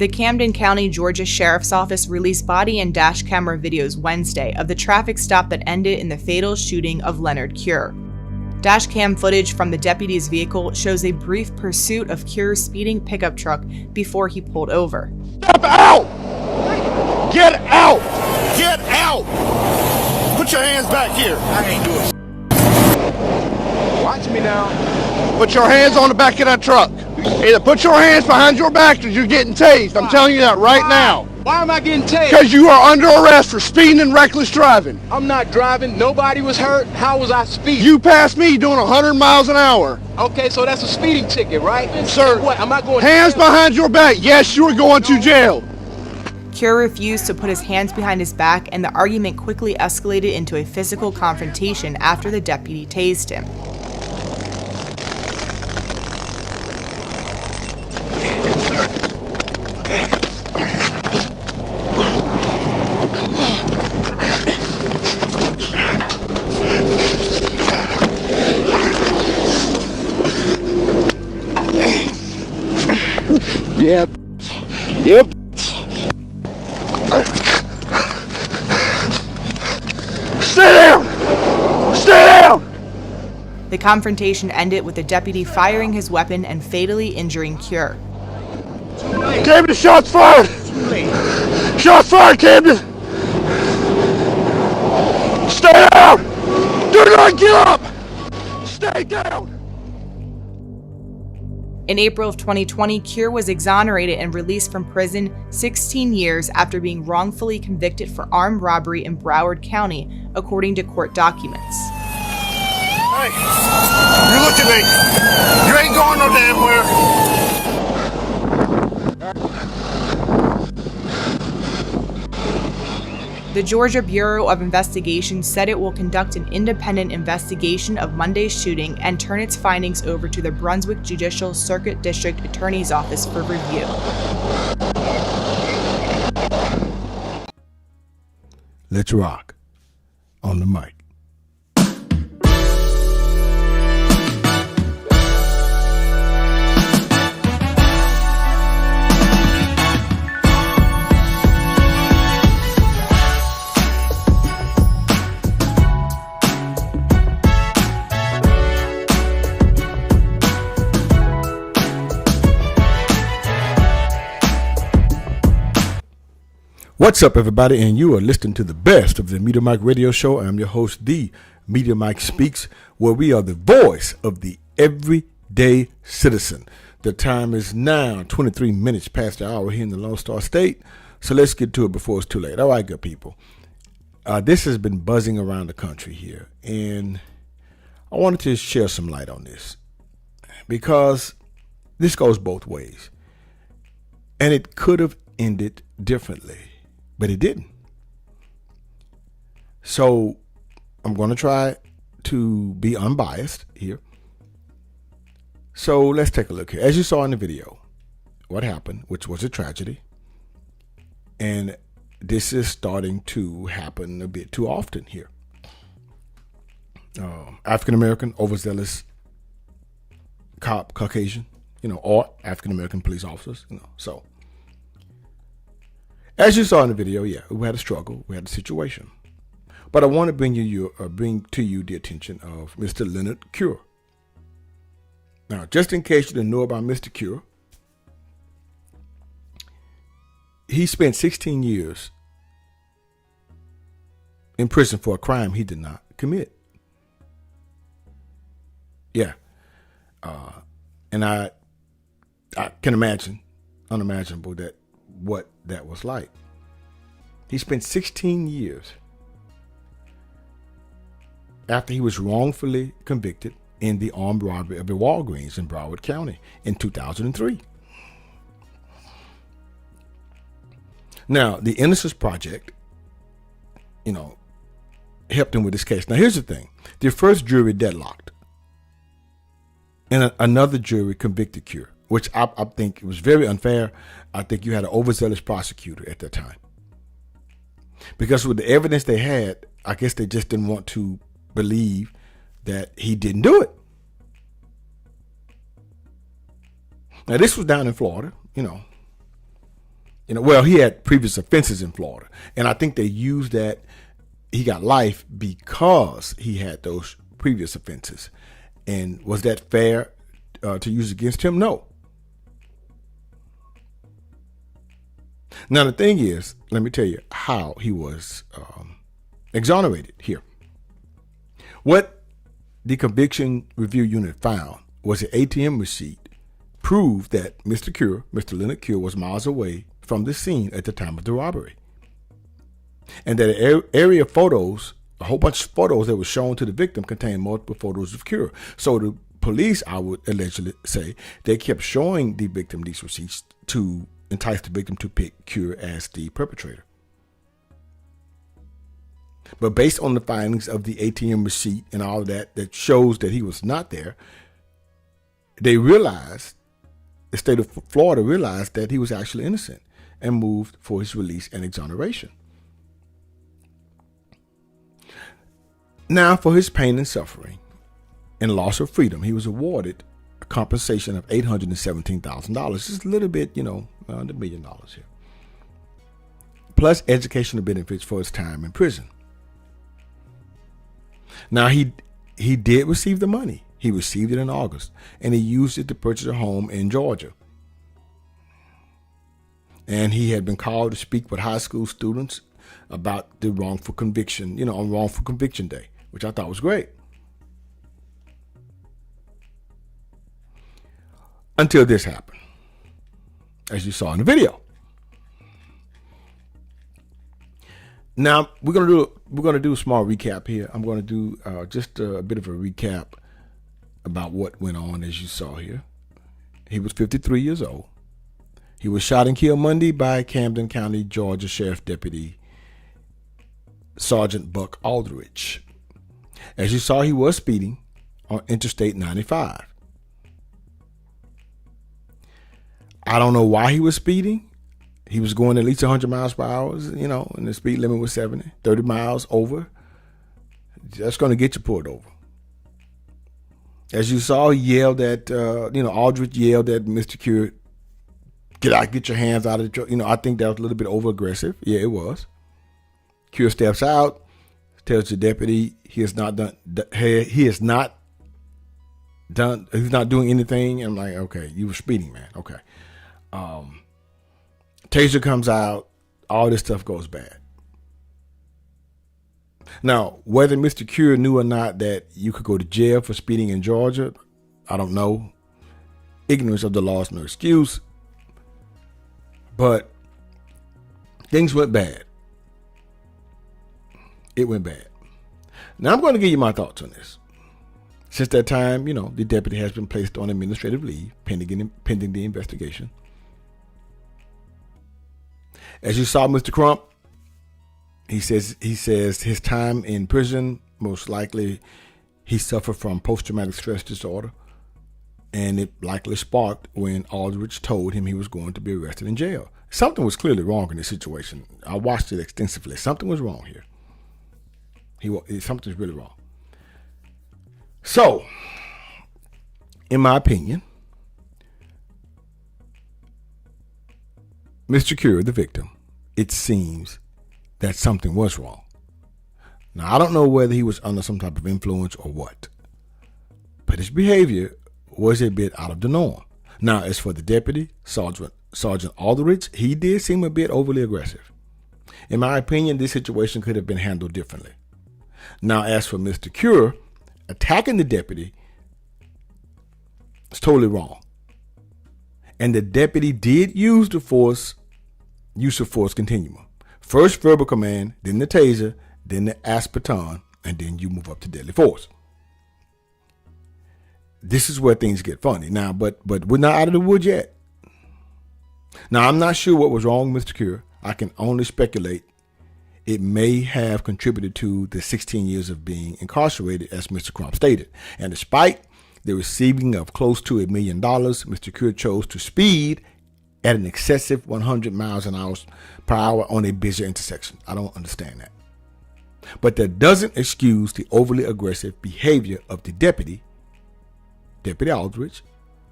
The Camden County, Georgia Sheriff's Office released body and dash camera videos Wednesday of the traffic stop that ended in the fatal shooting of Leonard Cure. Dash cam footage from the deputy's vehicle shows a brief pursuit of Cure's speeding pickup truck before he pulled over. Step out! Get out! Get out! Put your hands back here. I ain't doing it. Watch me now. Put your hands on the back of that truck. Either put your hands behind your back or you're getting tased. I'm telling you that right now. Why am I getting tased? Because you are under arrest for speeding and reckless driving. I'm not driving. Nobody was hurt. How was I speeding? You passed me doing 100 miles an hour. Okay, so that's a speeding ticket, right? Sir, what? Am I going hands to jail? behind your back. Yes, you are going to jail. Cure refused to put his hands behind his back, and the argument quickly escalated into a physical confrontation after the deputy tased him. Yep. Yep. Stay down! Stay down! The confrontation ended with the deputy firing his weapon and fatally injuring Cure. Camden, shots fired! Shots fired, Camden! Stay down! Do not get up! Stay down! In April of 2020, Cure was exonerated and released from prison 16 years after being wrongfully convicted for armed robbery in Broward County, according to court documents. Hey, you look at me. You ain't going no damn where. The Georgia Bureau of Investigation said it will conduct an independent investigation of Monday's shooting and turn its findings over to the Brunswick Judicial Circuit District Attorney's Office for review. Let's rock on the mic. What's up, everybody, and you are listening to the best of the Media Mike Radio Show. I'm your host, the Media Mike Speaks, where we are the voice of the everyday citizen. The time is now 23 minutes past the hour here in the Lone Star State, so let's get to it before it's too late. All right, good people. This has been buzzing around the country here, and I wanted to share some light on this because this goes both ways, and it could have ended differently. But it didn't. So I'm going to try to be unbiased here. So let's take a look here. As you saw in the video, what happened, which was a tragedy. And this is starting to happen a bit too often here. African-American, overzealous cop, Caucasian, or African-American police officers, so. As you saw in the video, yeah, we had a struggle, we had a situation. But I want to bring to you the attention of Mr. Leonard Cure. Now, just in case you didn't know about Mr. Cure, he spent 16 years in prison for a crime he did not commit. Yeah. And I can imagine, unimaginable, what that was like. He spent 16 years after he was wrongfully convicted in the armed robbery of a Walgreens in Broward County in 2003. Now, the Innocence Project, helped him with this case. Now, here's the thing. The first jury deadlocked, and another jury convicted Cure, which I think it was very unfair. I think you had an overzealous prosecutor at that time. Because with the evidence they had, I guess they just didn't want to believe that he didn't do it. Now, this was down in Florida, Well, he had previous offenses in Florida, and I think they used that. He got life because he had those previous offenses. And was that fair to use against him? No. Now, the thing is, let me tell you how he was exonerated here. What the conviction review unit found was an ATM receipt proved that Mr. Leonard Cure, was miles away from the scene at the time of the robbery. And that area photos, a whole bunch of photos that were shown to the victim, contained multiple photos of Cure. So the police, I would allegedly say, they kept showing the victim these receipts to entice the victim to pick Cure as the perpetrator. But based on the findings of the ATM receipt and all of that, that shows that he was not there, they realized, the state of Florida realized that he was actually innocent and moved for his release and exoneration. Now, for his pain and suffering and loss of freedom, he was awarded a compensation of $817,000. Just a little bit, around $1 million here. Plus educational benefits for his time in prison. Now, he did receive the money. He received it in August, and he used it to purchase a home in Georgia. And he had been called to speak with high school students about the wrongful conviction, on wrongful conviction day, which I thought was great. Until this happened, as you saw in the video. Now we're gonna do a small recap here. I'm gonna do just a bit of a recap about what went on, as you saw here. He was 53 years old. He was shot and killed Monday by Camden County, Georgia Sheriff Deputy Sergeant Buck Aldrich. As you saw, he was speeding on Interstate 95. I don't know why he was speeding. He was going at least 100 miles per hour, and the speed limit was 70, 30 miles over. That's going to get you pulled over. As you saw, he yelled at, Aldrich yelled at Mr. Cure, get your hands out of the truck. I think that was a little bit over aggressive. Yeah, it was. Cure steps out, tells the deputy he's not doing anything. I'm like, okay, you were speeding, man. Okay. Taser comes out, all this stuff goes bad. Now, whether Mr. Cure knew or not that you could go to jail for speeding in Georgia, I don't know. Ignorance of the law is no excuse. But things went bad. It went bad. Now, I'm going to give you my thoughts on this. Since that time, the deputy has been placed on administrative leave pending the investigation. As you saw, Mr. Crump, he says his time in prison, most likely he suffered from post-traumatic stress disorder, and it likely sparked when Aldrich told him he was going to be arrested in jail. Something was clearly wrong in this situation. I watched it extensively. Something was wrong here. Something's really wrong. So, in my opinion, Mr. Cure, the victim, it seems that something was wrong. Now, I don't know whether he was under some type of influence or what, but his behavior was a bit out of the norm. Now, as for the deputy, Sergeant Aldrich, he did seem a bit overly aggressive. In my opinion, this situation could have been handled differently. Now, as for Mr. Cure, attacking the deputy is totally wrong. And the deputy did use the use of force continuum. First verbal command, then the taser, then the asperton, and then you move up to deadly force. This is where things get funny. Now, but we're not out of the woods yet. Now, I'm not sure what was wrong with Mr. Cure. I can only speculate. It may have contributed to the 16 years of being incarcerated, as Mr. Crump stated. And despite the receiving of close to $1 million, Mr. Cure chose to speed at an excessive 100 miles per hour on a busy intersection. I don't understand that. But that doesn't excuse the overly aggressive behavior of the Deputy Aldrich,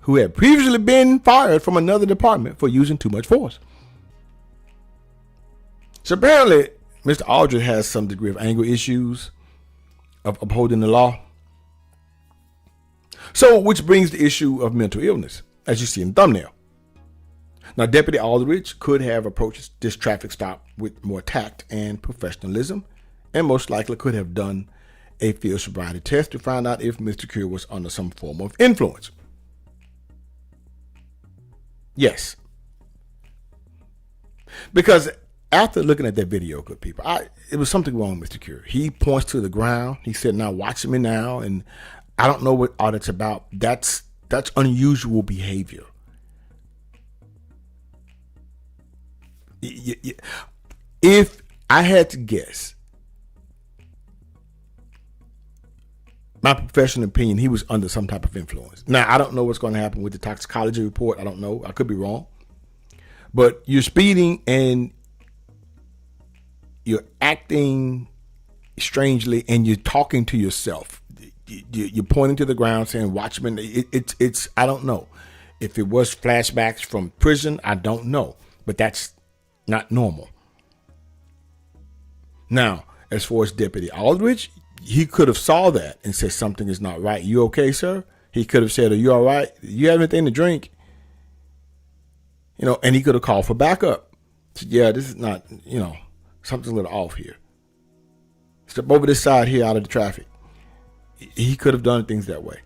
who had previously been fired from another department for using too much force. So apparently, Mr. Aldridge has some degree of anger issues of upholding the law. So, which brings the issue of mental illness, as you see in the thumbnail. Now, Deputy Aldridge could have approached this traffic stop with more tact and professionalism, and most likely could have done a field sobriety test to find out if Mr. Cure was under some form of influence. Yes. Because after looking at that video, good people, it was something wrong with Mr. Cure. He points to the ground. He said, "Now watch me now." And I don't know what all that's about. That's unusual behavior. If I had to guess, my professional opinion, he was under some type of influence. Now, I don't know what's going to happen with the toxicology report. I don't know. I could be wrong. But you're speeding and you're acting strangely and you're talking to yourself. You're pointing to the ground saying, "Watch me." It's I don't know. If it was flashbacks from prison, I don't know. But that's not normal. Now, as far as Deputy Aldridge, he could have saw that and said something is not right. "You okay, sir?" He could have said, "Are you all right? You have anything to drink?" And he could have called for backup. Said, "Yeah, this is not, something's a little off here. Step over this side here out of the traffic." He could have done things that way.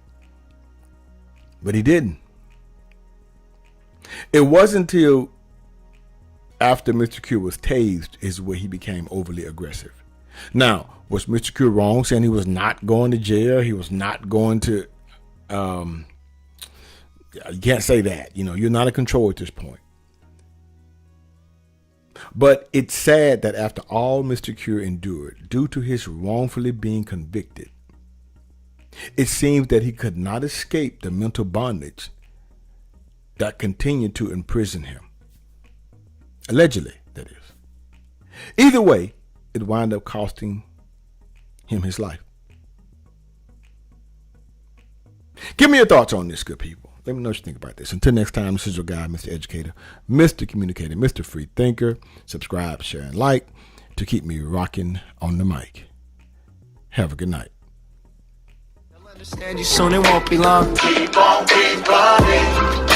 But he didn't. It wasn't until after Mr. Cure was tased is where he became overly aggressive. Now, was Mr. Cure wrong saying he was not going to jail? He was not going to, you can't say that. You're not in control at this point. But it's sad that after all Mr. Cure endured, due to his wrongfully being convicted, it seems that he could not escape the mental bondage that continued to imprison him. Allegedly, that is. Either way, it wound up costing him his life. Give me your thoughts on this, good people. Let me know what you think about this. Until next time, this is your guy, Mr. Educator, Mr. Communicator, Mr. Free Thinker. Subscribe, share, and like to keep me rocking on the mic. Have a good night. Understand you soon, it won't be long. Keep on, keep running.